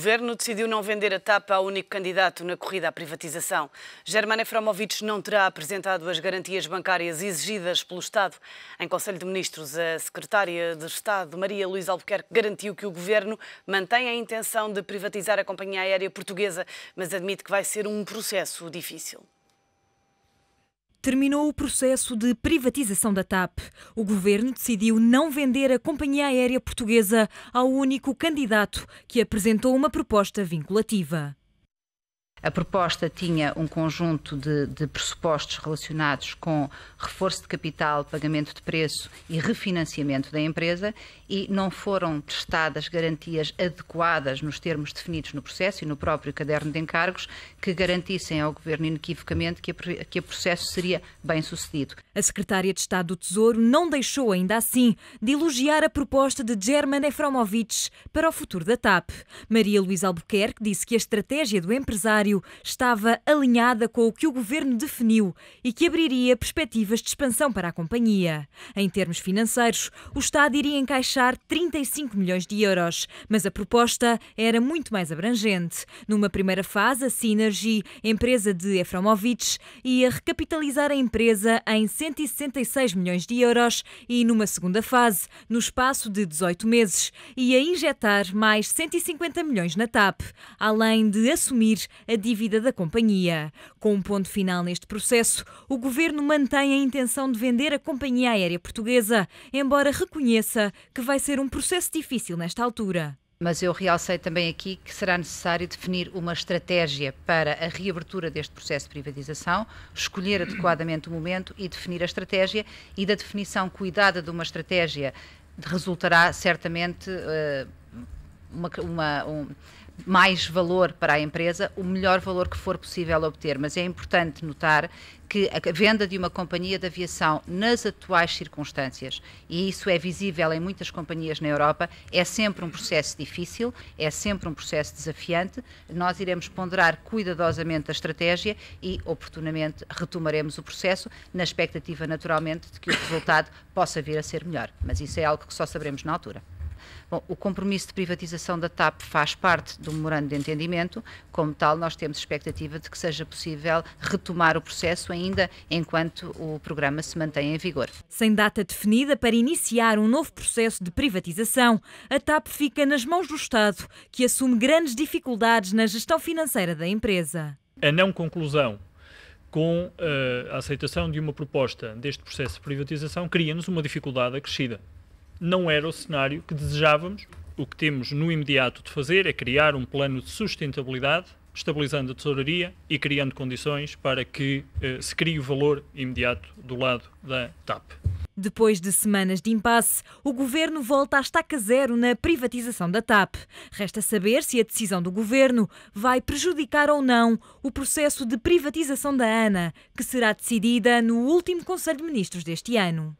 Governo decidiu não vender a TAP ao único candidato na corrida à privatização. Germán Efromovich não terá apresentado as garantias bancárias exigidas pelo Estado. Em Conselho de Ministros, a Secretária de Estado, Maria Luísa Albuquerque, garantiu que o Governo mantém a intenção de privatizar a companhia aérea portuguesa, mas admite que vai ser um processo difícil. Terminou o processo de privatização da TAP. O Governo decidiu não vender a companhia aérea portuguesa ao único candidato que apresentou uma proposta vinculativa. A proposta tinha um conjunto de pressupostos relacionados com reforço de capital, pagamento de preço e refinanciamento da empresa e não foram prestadas garantias adequadas nos termos definidos no processo e no próprio caderno de encargos que garantissem ao Governo inequivocamente que o processo seria bem sucedido. A Secretária de Estado do Tesouro não deixou ainda assim de elogiar a proposta de Germán Efromovich para o futuro da TAP. Maria Luísa Albuquerque disse que a estratégia do empresário estava alinhada com o que o Governo definiu e que abriria perspectivas de expansão para a companhia. Em termos financeiros, o Estado iria encaixar 35 milhões de euros, mas a proposta era muito mais abrangente. Numa primeira fase, a Synergy, empresa de Efromovich, ia recapitalizar a empresa em 166 milhões de euros e, numa segunda fase, no espaço de 18 meses, ia injetar mais 150 milhões na TAP, além de assumir a dívida da companhia. Com um ponto final neste processo, o Governo mantém a intenção de vender a companhia aérea portuguesa, embora reconheça que vai ser um processo difícil nesta altura. Mas eu realcei também aqui que será necessário definir uma estratégia para a reabertura deste processo de privatização, escolher adequadamente o momento e definir a estratégia, e da definição cuidada de uma estratégia resultará certamente mais valor para a empresa, o melhor valor que for possível obter. Mas é importante notar que a venda de uma companhia de aviação nas atuais circunstâncias, e isso é visível em muitas companhias na Europa, é sempre um processo difícil, é sempre um processo desafiante. Nós iremos ponderar cuidadosamente a estratégia e, oportunamente, retomaremos o processo, na expectativa, naturalmente, de que o resultado possa vir a ser melhor. Mas isso é algo que só saberemos na altura. Bom, o compromisso de privatização da TAP faz parte do memorando de entendimento. Como tal, nós temos expectativa de que seja possível retomar o processo ainda enquanto o programa se mantém em vigor. Sem data definida para iniciar um novo processo de privatização, a TAP fica nas mãos do Estado, que assume grandes dificuldades na gestão financeira da empresa. A não conclusão com a aceitação de uma proposta deste processo de privatização cria-nos uma dificuldade acrescida. Não era o cenário que desejávamos. O que temos no imediato de fazer é criar um plano de sustentabilidade, estabilizando a tesouraria e criando condições para que se crie o valor imediato do lado da TAP. Depois de semanas de impasse, o Governo volta à estaca zero na privatização da TAP. Resta saber se a decisão do Governo vai prejudicar ou não o processo de privatização da ANA, que será decidida no último Conselho de Ministros deste ano.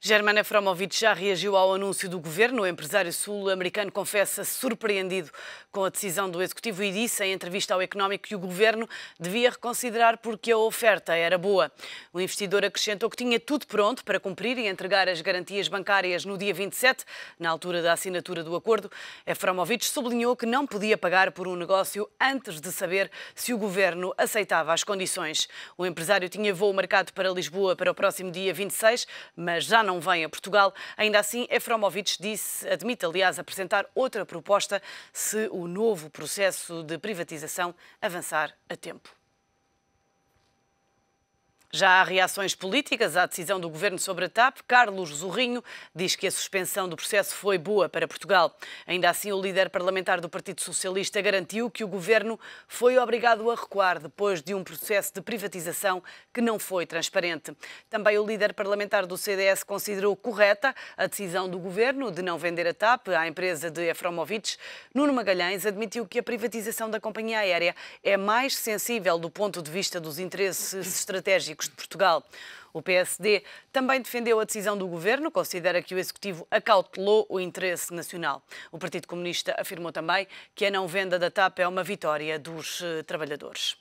Germán Efromovich já reagiu ao anúncio do Governo. O empresário sul-americano confessa-se surpreendido com a decisão do Executivo e disse em entrevista ao Económico que o Governo devia reconsiderar porque a oferta era boa. O investidor acrescentou que tinha tudo pronto para cumprir e entregar as garantias bancárias no dia 27, na altura da assinatura do acordo. Efromovich sublinhou que não podia pagar por um negócio antes de saber se o Governo aceitava as condições. O empresário tinha voo marcado para Lisboa para o próximo dia 26, mas já não vem a Portugal. Ainda assim, Efromovich admite, aliás, apresentar outra proposta se o novo processo de privatização avançar a tempo. Já há reações políticas à decisão do Governo sobre a TAP. Carlos Zorrinho diz que a suspensão do processo foi boa para Portugal. Ainda assim, o líder parlamentar do Partido Socialista garantiu que o Governo foi obrigado a recuar depois de um processo de privatização que não foi transparente. Também o líder parlamentar do CDS considerou correta a decisão do Governo de não vender a TAP à empresa de Efromovich. Nuno Magalhães admitiu que a privatização da companhia aérea é mais sensível do ponto de vista dos interesses estratégicos de Portugal. O PSD também defendeu a decisão do Governo, considera que o Executivo acautelou o interesse nacional. O Partido Comunista afirmou também que a não venda da TAP é uma vitória dos trabalhadores.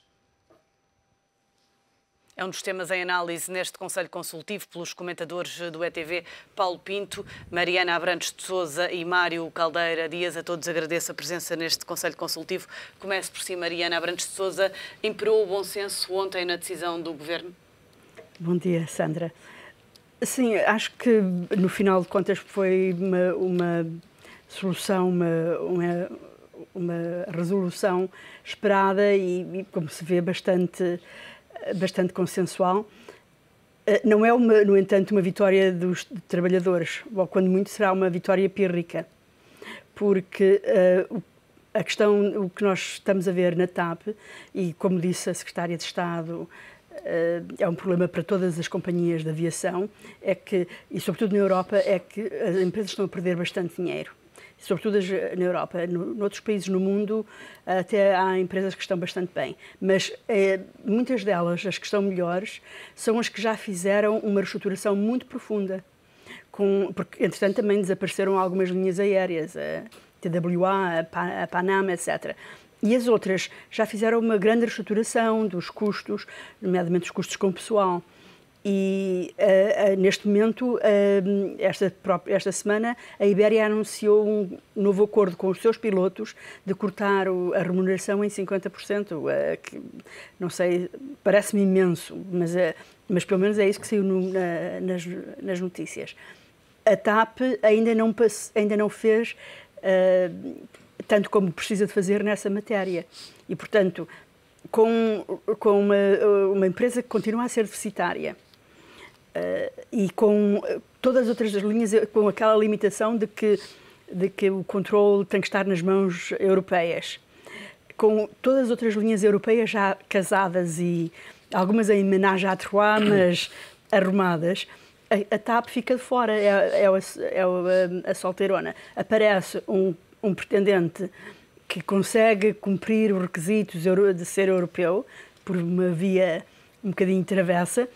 É um dos temas em análise neste Conselho Consultivo pelos comentadores do ETV, Paulo Pinto, Mariana Abrantes de Sousa e Mário Caldeira Dias. A todos agradeço a presença neste Conselho Consultivo. Começo por si, Mariana Abrantes de Sousa. Imperou o bom senso ontem na decisão do Governo? Bom dia, Sandra. Sim, acho que no final de contas foi uma solução, uma resolução esperada e, como se vê, bastante consensual. Não é, no entanto, uma vitória dos trabalhadores, ou quando muito será uma vitória pírrica, porque a questão, o que nós estamos a ver na TAP, e como disse a Secretária de Estado, é um problema para todas as companhias de aviação, é que, e sobretudo na Europa, é que as empresas estão a perder bastante dinheiro. Sobretudo na Europa. Noutros países no mundo até há empresas que estão bastante bem, mas muitas delas, as que estão melhores, são as que já fizeram uma reestruturação muito profunda, porque entretanto também desapareceram algumas linhas aéreas, a TWA, a Panama, etc. E as outras já fizeram uma grande reestruturação dos custos, nomeadamente os custos com pessoal. E neste momento, esta semana, a Ibéria anunciou um novo acordo com os seus pilotos de cortar a remuneração em 50%, que, não sei, parece-me imenso, mas pelo menos é isso que saiu nas notícias. A TAP ainda não fez tanto como precisa de fazer nessa matéria. E, portanto, com uma empresa que continua a ser deficitária, e com todas as outras linhas, com aquela limitação de que o controle tem que estar nas mãos europeias, com todas as outras linhas europeias já casadas e algumas em menage à trois, mas arrumadas, a TAP fica de fora, é a solteirona. Aparece um pretendente que consegue cumprir os requisitos de ser europeu por uma via um bocadinho travessa,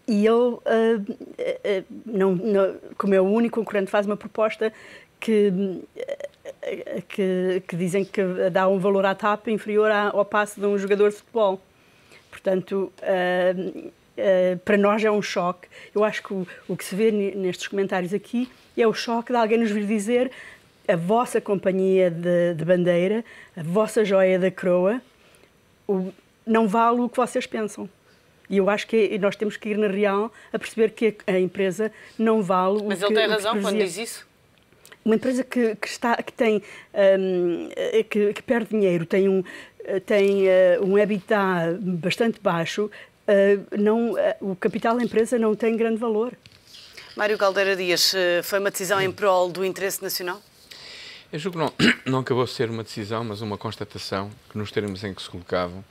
e ele, como é o único concorrente, faz uma proposta que dizem que dá um valor à TAP inferior ao passe de um jogador de futebol. Portanto, para nós é um choque. Eu acho que o que se vê nestes comentários aqui é o choque de alguém nos vir dizer: a vossa companhia de bandeira, a vossa joia da coroa, não vale o que vocês pensam. E eu acho que nós temos que ir na real a perceber que a empresa não vale o que... Mas ele tem razão quando diz isso? Uma empresa que perde dinheiro, tem um EBITDA bastante baixo, o capital da empresa não tem grande valor. Mário Caldeira Dias, foi uma decisão em prol do interesse nacional? Eu julgo que não acabou de ser uma decisão, mas uma constatação que nos termos em que se colocavam,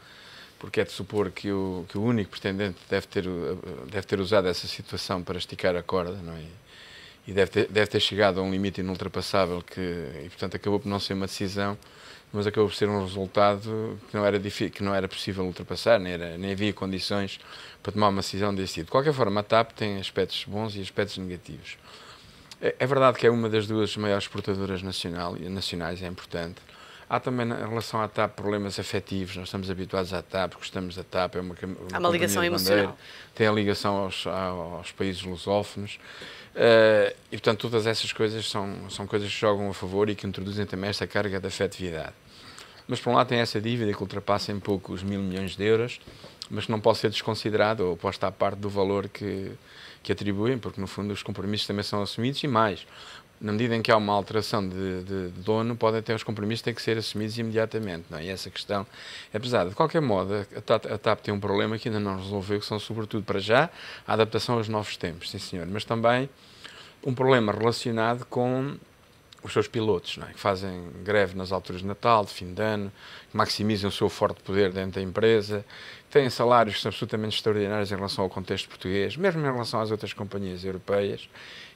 porque é de supor que o único pretendente deve ter usado essa situação para esticar a corda, não é? E deve ter chegado a um limite inultrapassável e, portanto, acabou por não ser uma decisão, mas acabou por ser um resultado que não era possível ultrapassar, nem havia condições para tomar uma decisão desse tipo. De qualquer forma, a TAP tem aspectos bons e aspectos negativos. É verdade que é uma das duas maiores exportadoras nacionais, é importante. Há também, em relação à TAP, problemas afetivos. Nós estamos habituados à TAP, gostamos da TAP, há uma ligação emocional. Tem a ligação aos países lusófonos. E, portanto, todas essas coisas são coisas que jogam a favor e que introduzem também esta carga de afetividade. Mas, por um lado, tem essa dívida que ultrapassa em pouco os 1.000 milhões de euros, mas que não pode ser desconsiderada ou posta à parte do valor que atribuem, porque, no fundo, os compromissos também são assumidos e mais. Na medida em que há uma alteração de dono, os compromissos têm que ser assumidos imediatamente, não é? E essa questão é pesada. De qualquer modo, a TAP tem um problema que ainda não resolveu, que são, sobretudo, para já, a adaptação aos novos tempos, sim senhor, mas também um problema relacionado com os seus pilotos, não é? Que fazem greve nas alturas de Natal, de fim de ano, que maximizam o seu forte poder dentro da empresa, têm salários que são absolutamente extraordinários em relação ao contexto português, mesmo em relação às outras companhias europeias.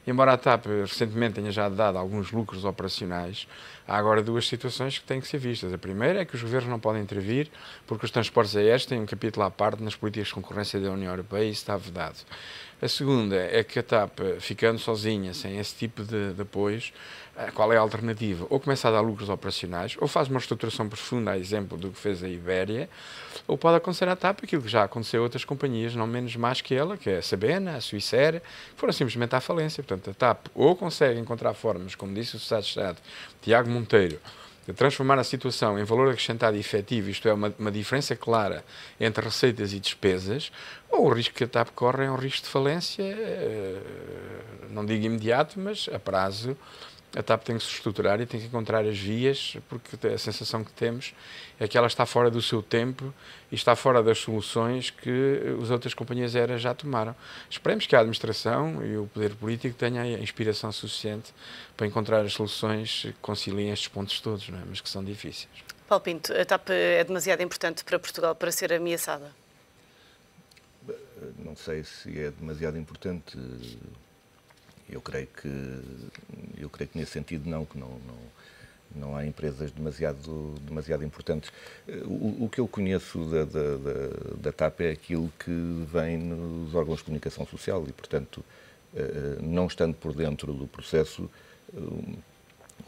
Embora a TAP recentemente tenha já dado alguns lucros operacionais, há agora duas situações que têm que ser vistas. A primeira é que os governos não podem intervir porque os transportes aéreos têm um capítulo à parte nas políticas de concorrência da União Europeia e isso está vedado. A segunda é que a TAP, ficando sozinha, sem esse tipo de apoios, qual é a alternativa? Ou começa a dar lucros operacionais, ou faz uma reestruturação profunda, a exemplo do que fez a Ibéria, ou pode acontecer à TAP TAP aquilo que já aconteceu a outras companhias, não menos más que ela, que é a Sabena, a Suíça, foram simplesmente à falência. Portanto, a TAP ou consegue encontrar formas, como disse o Secretário de Estado, Tiago Monteiro, de transformar a situação em valor acrescentado e efetivo, isto é, uma diferença clara entre receitas e despesas, ou o risco que a TAP corre é um risco de falência, não digo imediato, mas a prazo. A TAP tem que se estruturar e tem que encontrar as vias, porque a sensação que temos é que ela está fora do seu tempo e está fora das soluções que as outras companhias aéreas já tomaram. Esperemos que a administração e o poder político tenham a inspiração suficiente para encontrar as soluções que conciliem estes pontos todos, não é? Mas que são difíceis. Paulo Pinto, a TAP é demasiado importante para Portugal para ser ameaçada? Não sei se é demasiado importante. Eu creio que nesse sentido não há empresas demasiado importantes. O que eu conheço da TAP é aquilo que vem nos órgãos de comunicação social e, portanto, não estando por dentro do processo,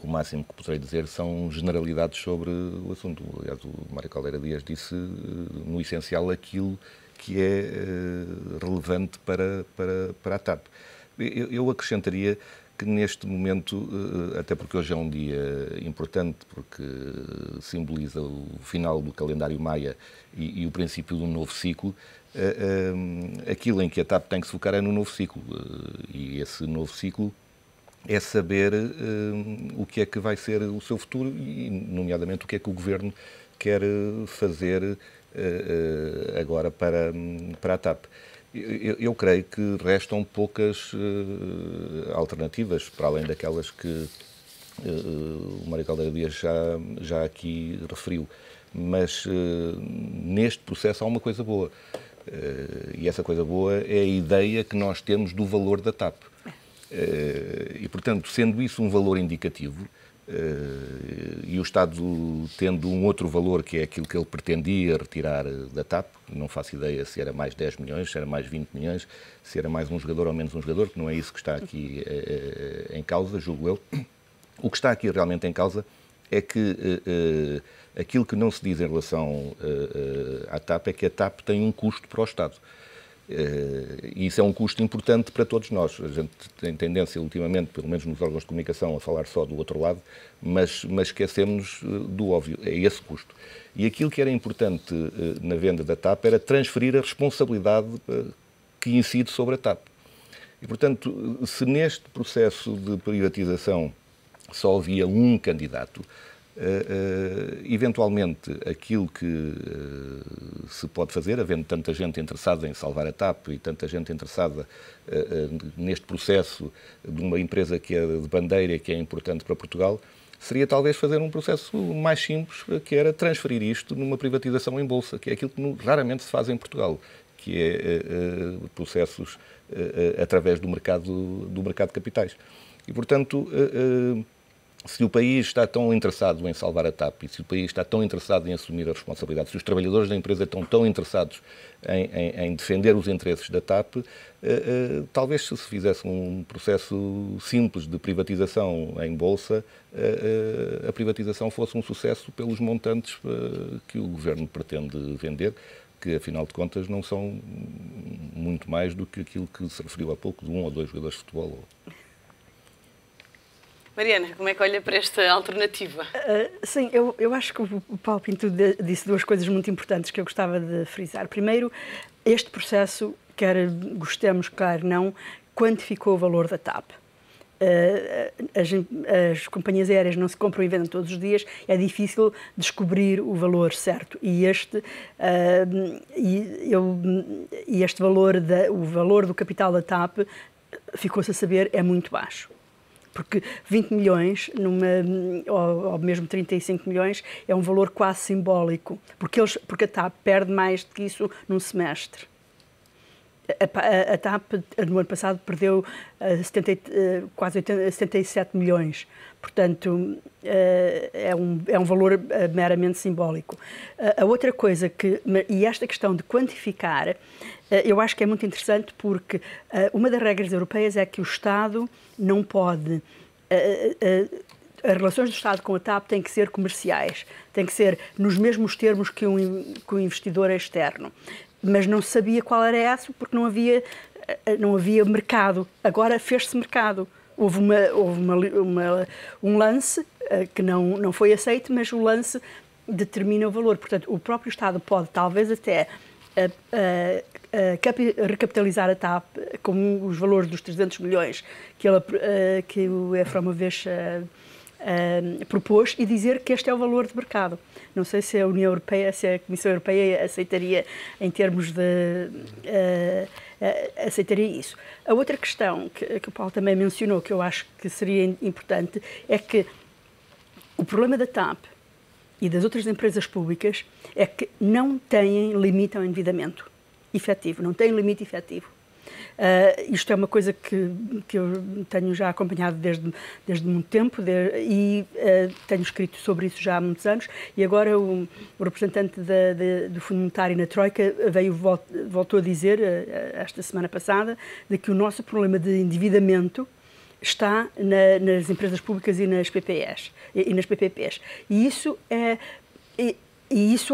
o máximo que poderei dizer são generalidades sobre o assunto. Aliás, o Mário Caldeira Dias disse, no essencial, aquilo que é relevante para a TAP. Eu acrescentaria que neste momento, até porque hoje é um dia importante, porque simboliza o final do calendário maia e o princípio de um novo ciclo, aquilo em que a TAP tem que se focar é no novo ciclo. E esse novo ciclo é saber o que é que vai ser o seu futuro e, nomeadamente, o que é que o Governo quer fazer agora para a TAP. Eu creio que restam poucas alternativas, para além daquelas que o Mário Caldeira Dias já aqui referiu. Mas neste processo há uma coisa boa. E essa coisa boa é a ideia que nós temos do valor da TAP. E, portanto, sendo isso um valor indicativo, e o Estado tendo um outro valor, que é aquilo que ele pretendia retirar da TAP, não faço ideia se era mais 10 milhões, se era mais 20 milhões, se era mais um jogador ou menos um jogador, que não é isso que está aqui em causa, julgo eu. O que está aqui realmente em causa é que aquilo que não se diz em relação à TAP é que a TAP tem um custo para o Estado. E isso é um custo importante para todos nós. A gente tem tendência, ultimamente, pelo menos nos órgãos de comunicação, a falar só do outro lado, mas esquecemos do óbvio, é esse custo. E aquilo que era importante na venda da TAP era transferir a responsabilidade que incide sobre a TAP. E, portanto, se neste processo de privatização só havia um candidato, eventualmente aquilo que se pode fazer, havendo tanta gente interessada em salvar a TAP e tanta gente interessada neste processo de uma empresa que é de bandeira e que é importante para Portugal, seria talvez fazer um processo mais simples, que era transferir isto numa privatização em bolsa, que é aquilo que raramente se faz em Portugal, que é processos através do mercado de capitais. E, portanto, se o país está tão interessado em salvar a TAP e se o país está tão interessado em assumir a responsabilidade, se os trabalhadores da empresa estão tão interessados em defender os interesses da TAP, talvez se fizesse um processo simples de privatização em bolsa, a privatização fosse um sucesso pelos montantes que o Governo pretende vender, que afinal de contas não são muito mais do que aquilo que se referiu há pouco, de 1 ou 2 jogadores de futebol. Mariana, como é que olha para esta alternativa? Sim, eu acho que o Paulo Pinto disse duas coisas muito importantes que eu gostava de frisar. Primeiro, este processo, quer gostemos, quer não, quantificou o valor da TAP. As companhias aéreas não se compram e vendem todos os dias, é difícil descobrir o valor certo. E este valor, o valor do capital da TAP, ficou-se a saber, é muito baixo. Porque 20 milhões, ou mesmo 35 milhões, é um valor quase simbólico, porque a TAP perde mais do que isso num semestre. A TAP, no ano passado, perdeu quase 77 milhões. Portanto, é um valor meramente simbólico. A outra coisa e esta questão de quantificar, eu acho que é muito interessante porque uma das regras europeias é que o Estado não pode as relações do Estado com a TAP têm que ser comerciais, têm que ser nos mesmos termos que um investidor externo. Mas não se sabia qual era esse porque não havia mercado. Agora fez-se mercado. Houve um lance que não foi aceito, mas o lance determina o valor. Portanto, o próprio Estado pode talvez até recapitalizar a TAP com os valores dos 300 milhões que o EFRA uma vez propôs e dizer que este é o valor de mercado. Não sei se a União Europeia, se a Comissão Europeia aceitaria em termos de... aceitaria isso. A outra questão que o Paulo também mencionou, que eu acho que seria importante, é que o problema da TAP e das outras empresas públicas é que não têm limite ao endividamento efetivo, não têm limite efetivo. Isto é uma coisa que eu tenho já acompanhado desde muito tempo e tenho escrito sobre isso já há muitos anos, e agora o representante do Fundo Monetário na Troika voltou a dizer, esta semana passada, de que o nosso problema de endividamento está nas empresas públicas e nas PPPs. E isso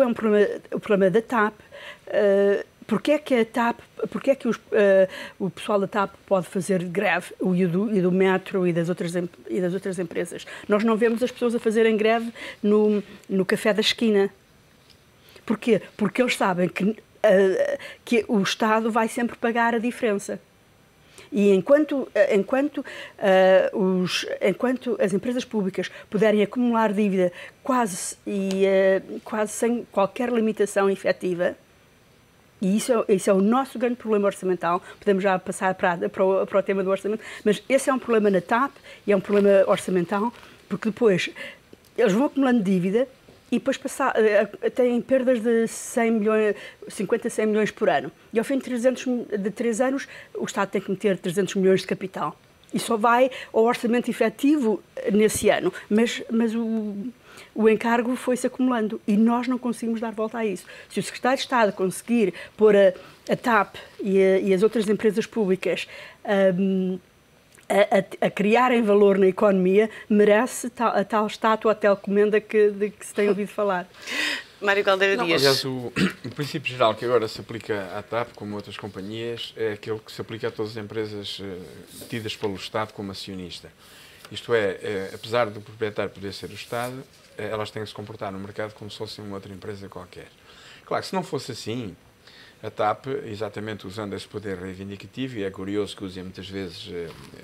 é um problema, o problema da TAP. Porque é que o pessoal da TAP pode fazer greve, e do Metro e das outras empresas? Nós não vemos as pessoas a fazerem greve no café da esquina. Porquê? Porque eles sabem que o Estado vai sempre pagar a diferença. E enquanto as empresas públicas puderem acumular dívida quase sem qualquer limitação efetiva, e isso é o nosso grande problema orçamental. Podemos já passar para o tema do orçamento, mas esse é um problema na TAP e é um problema orçamental, porque depois eles vão acumulando dívida e depois têm perdas de 50 a 100 milhões por ano. E ao fim de 3 anos, o Estado tem que meter 300 milhões de capital. E só vai ao orçamento efetivo nesse ano. Mas o encargo foi-se acumulando e nós não conseguimos dar volta a isso. Se o Secretário de Estado conseguir pôr a TAP e as outras empresas públicas a criarem valor na economia, merece a tal estátua, a tal comenda de que se tem ouvido falar. Mário Caldeira Dias. Aliás, o princípio geral que agora se aplica à TAP, como outras companhias, é aquele que se aplica a todas as empresas tidas pelo Estado como acionista. Isto é, apesar do proprietário poder ser o Estado, elas têm que se comportar no mercado como se fosse uma outra empresa qualquer. Claro que se não fosse assim, a TAP, exatamente usando esse poder reivindicativo, e é curioso que usem muitas vezes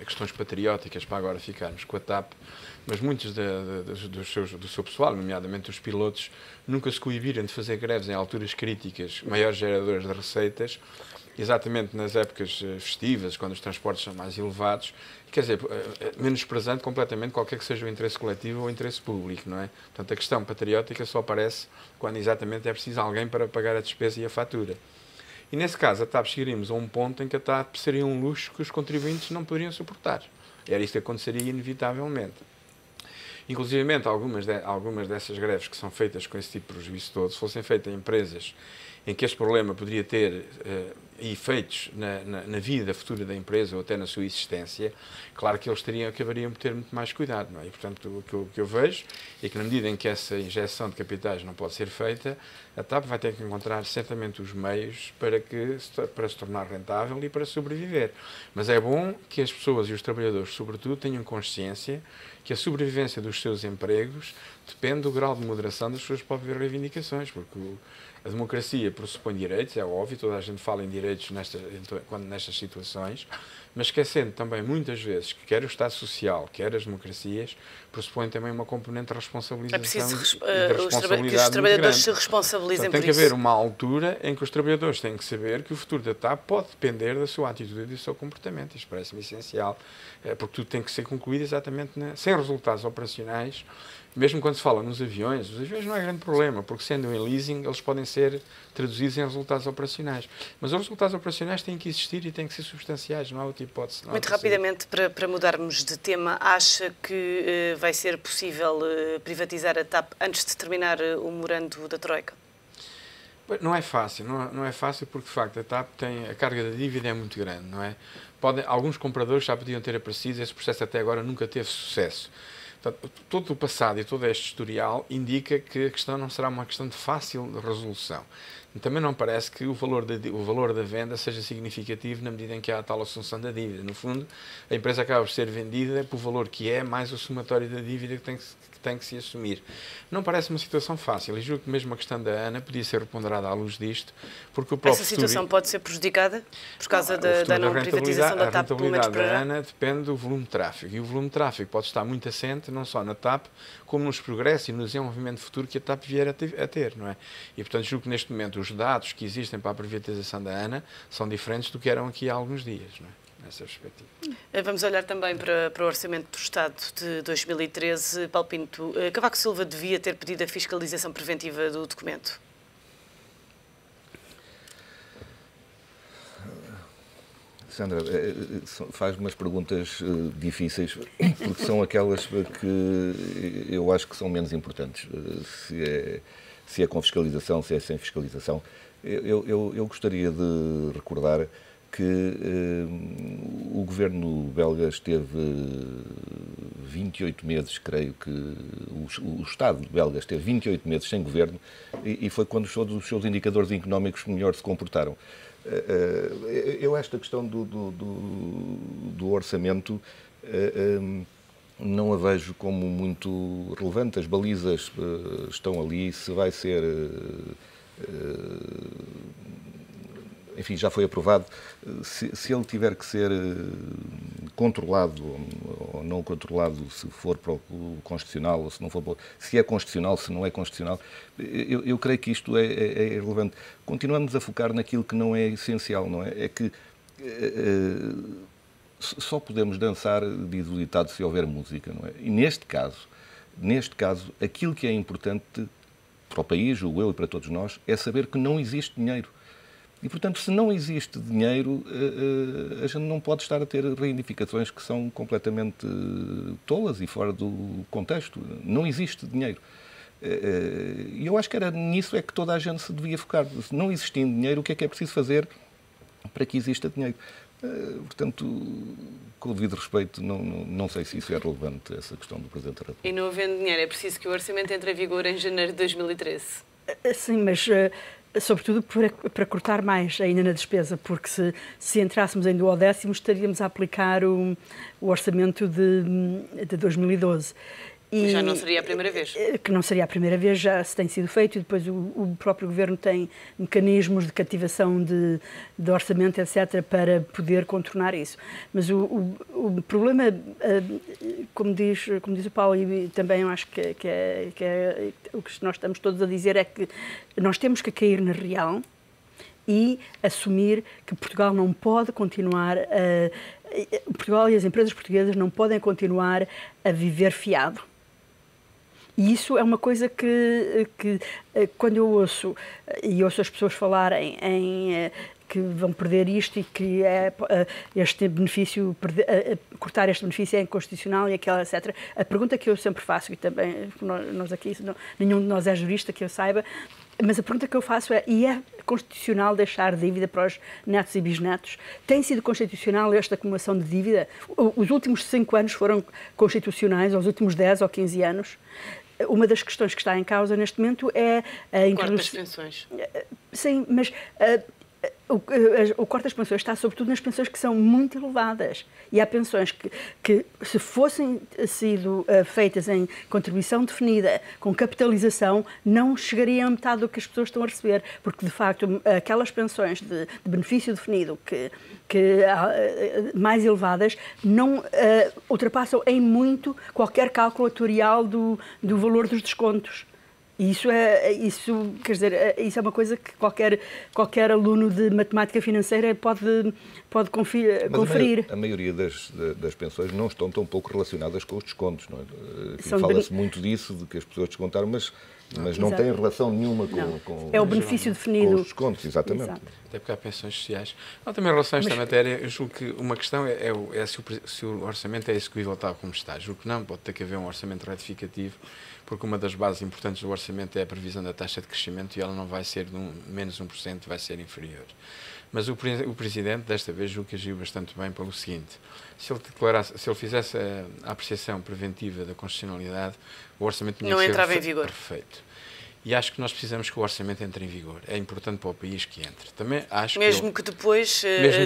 questões patrióticas para agora ficarmos com a TAP, mas muitos do seu pessoal, nomeadamente os pilotos, nunca se coibiram de fazer greves em alturas críticas, maiores geradoras de receitas, exatamente nas épocas festivas, quando os transportes são mais elevados, quer dizer, menosprezando completamente qualquer que seja o interesse coletivo ou o interesse público, não é? Portanto, a questão patriótica só aparece quando exatamente é preciso alguém para pagar a despesa e a fatura. E nesse caso, a TAP chegaríamos a um ponto em que a TAP seria um luxo que os contribuintes não poderiam suportar. Era isso que aconteceria inevitavelmente. Inclusivamente, algumas dessas greves que são feitas com esse tipo de prejuízo todo, se fossem feitas em empresas em que este problema poderia ter efeitos na vida futura da empresa ou até na sua existência, claro que eles acabariam por ter muito mais cuidado, não é? E, portanto, o que eu vejo é que, na medida em que essa injeção de capitais não pode ser feita, a TAP vai ter que encontrar certamente os meios para se tornar rentável e para sobreviver. Mas é bom que as pessoas e os trabalhadores, sobretudo, tenham consciência que a sobrevivência dos seus empregos depende do grau de moderação das suas próprias reivindicações, porque a democracia pressupõe direitos, é óbvio, toda a gente fala em direitos nestas situações, mas esquecendo também muitas vezes que quer o Estado Social, quer as democracias, pressupõe também uma componente de responsabilização. É preciso que os trabalhadores se responsabilizem por isso. Tem que haver uma altura em que os trabalhadores têm que saber que o futuro da TAP pode depender da sua atitude e do seu comportamento. Isto parece-me essencial, porque tudo tem que ser concluído exatamente sem resultados operacionais. Mesmo quando se fala nos aviões, os aviões não é grande problema, porque sendo em leasing, eles podem ser traduzidos em resultados operacionais. Mas os resultados operacionais têm que existir e têm que ser substanciais, não há outra hipótese. Muito rapidamente, para mudarmos de tema, acha que vai ser possível privatizar a TAP antes de terminar o memorando da Troika? Não é fácil, não é fácil porque, de facto, a TAP a carga da dívida é muito grande, não é? Alguns compradores já podiam ter aparecido, esse processo até agora nunca teve sucesso. Portanto, todo o passado e todo este historial indica que a questão não será uma questão de fácil resolução. Também não parece que o valor da venda seja significativo na medida em que há a tal assunção da dívida. No fundo, a empresa acaba por ser vendida pelo valor que é, mais o somatório da dívida que tem que se assumir. Não parece uma situação fácil, e julgo que mesmo a questão da ANA podia ser reponderada à luz disto, porque o próprio Essa situação pode ser prejudicada por causa da não privatização da TAP, pelo menos para já? A rentabilidade da ANA depende do volume de tráfego, e o volume de tráfego pode estar muito assente, não só na TAP, como nos progressos e no desenvolvimento futuro que a TAP vier a ter, não é? E, portanto, julgo que neste momento os dados que existem para a privatização da ANA são diferentes do que eram aqui há alguns dias, não é? Nessa perspectiva. Vamos olhar também para o Orçamento do Estado de 2013. Paulo Pinto, Cavaco Silva devia ter pedido a fiscalização preventiva do documento? Sandra, faz umas perguntas difíceis, porque são aquelas que eu acho que são menos importantes. Se é com fiscalização, se é sem fiscalização. Eu gostaria de recordar que o governo belga esteve 28 meses, creio que o Estado belga esteve 28 meses sem governo, e foi quando todos os seus indicadores económicos melhor se comportaram. Eu esta questão do orçamento não a vejo como muito relevante. As balizas estão ali, se vai ser... enfim, já foi aprovado. Se ele tiver que ser controlado ou não controlado, se for para o constitucional ou se não for, se é constitucional, se não é constitucional, eu creio que isto é irrelevante. Continuamos a focar naquilo que não é essencial, não é? É que só podemos dançar, diz o ditado, se houver música, não é? E neste caso, aquilo que é importante para o país, julgo eu, e para todos nós, é saber que não existe dinheiro. E, portanto, se não existe dinheiro, a gente não pode estar a ter reivindicações que são completamente tolas e fora do contexto. Não existe dinheiro. E eu acho que era nisso é que toda a gente se devia focar. Se não existindo dinheiro, o que é preciso fazer para que exista dinheiro? Portanto, com o devido respeito, não sei se isso é relevante, essa questão do Presidente da República. E não havendo dinheiro, é preciso que o orçamento entre em vigor em janeiro de 2013? Sim, mas... sobretudo para cortar mais ainda na despesa, porque se entrássemos em duodécimos, estaríamos a aplicar o orçamento de 2012. E já não seria a primeira vez. Que não seria a primeira vez, já se tem sido feito, e depois o próprio Governo tem mecanismos de cativação de orçamento, etc., para poder contornar isso. Mas o problema, como diz o Paulo, e também eu acho que é o que nós estamos todos a dizer, é que nós temos que cair na real e assumir que Portugal não pode continuar Portugal e as empresas portuguesas não podem continuar a viver fiado. E isso é uma coisa que quando eu ouço as pessoas falarem que vão perder isto e que este benefício, cortar este benefício é inconstitucional e aquela, etc. A pergunta que eu sempre faço, e também nós aqui, nenhum de nós é jurista que eu saiba, mas a pergunta que eu faço é constitucional deixar dívida para os netos e bisnetos? Tem sido constitucional esta acumulação de dívida? Os últimos 5 anos foram constitucionais, ou os últimos 10 ou 15 anos? Uma das questões que está em causa neste momento é a introdução... Corte das pensões. Sim, mas... O corte das pensões está sobretudo nas pensões que são muito elevadas, e há pensões que se fossem sido feitas em contribuição definida, com capitalização, não chegariam a metade do que as pessoas estão a receber, porque de facto aquelas pensões de benefício definido que mais elevadas não ultrapassam em muito qualquer cálculo atuarial do valor dos descontos. Isso quer dizer, isso é uma coisa que qualquer aluno de matemática financeira pode conferir. A maioria das pensões não estão tão pouco relacionadas com os descontos, não é? Fala-se muito disso, de que as pessoas descontaram, mas não tem relação nenhuma com é o benefício definido. Com os descontos, exatamente. Exato. Até porque há pensões sociais. Também em relação a esta matéria, eu julgo que uma questão é se o orçamento é execuível tal como está. Julgo que não, pode ter que haver um orçamento retificativo, porque uma das bases importantes do orçamento é a previsão da taxa de crescimento, e ela não vai ser de menos 1%, vai ser inferior. Mas o Presidente, desta vez, julgo que agiu bastante bem pelo seguinte: se ele fizesse a apreciação preventiva da constitucionalidade, o orçamento tinha não que entrava ser em vigor. Perfeito. E acho que nós precisamos que o orçamento entre em vigor. É importante para o país que entre. Também acho mesmo que depois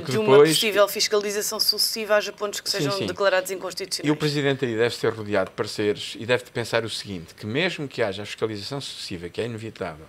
de uma possível fiscalização sucessiva haja pontos que sejam declarados inconstitucionais. E o Presidente aí deve ser rodeado de parceiros e deve pensar o seguinte, que mesmo que haja a fiscalização sucessiva, que é inevitável,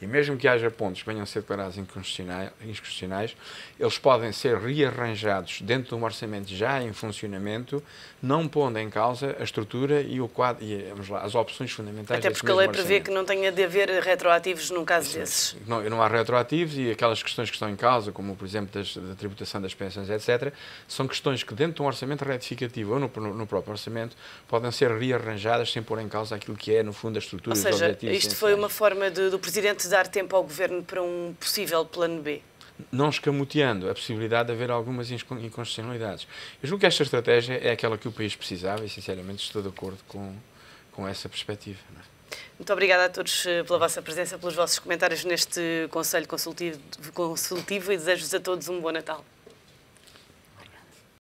e mesmo que haja pontos que venham a ser declarados inconstitucionais, eles podem ser rearranjados dentro de um orçamento já em funcionamento, não pondo em causa a estrutura e o quadro, e, vamos lá, as opções fundamentais. Até porque a lei prevê que não tenha de haver retroativos num caso desses. Não há retroativos, e aquelas questões que estão em causa, como por exemplo da tributação das pensões, etc., são questões que dentro de um orçamento retificativo ou no próprio orçamento podem ser rearranjadas sem pôr em causa aquilo que é, no fundo, a estrutura e os objetivos. Ou seja, isto foi uma forma do Presidente dar tempo ao Governo para um possível plano B? Não escamoteando a possibilidade de haver algumas inconstitucionalidades. Eu julgo que esta estratégia é aquela que o país precisava e, sinceramente, estou de acordo com essa perspectiva. Não é? Muito obrigada a todos pela vossa presença, pelos vossos comentários neste Conselho Consultivo e desejo-vos a todos um bom Natal.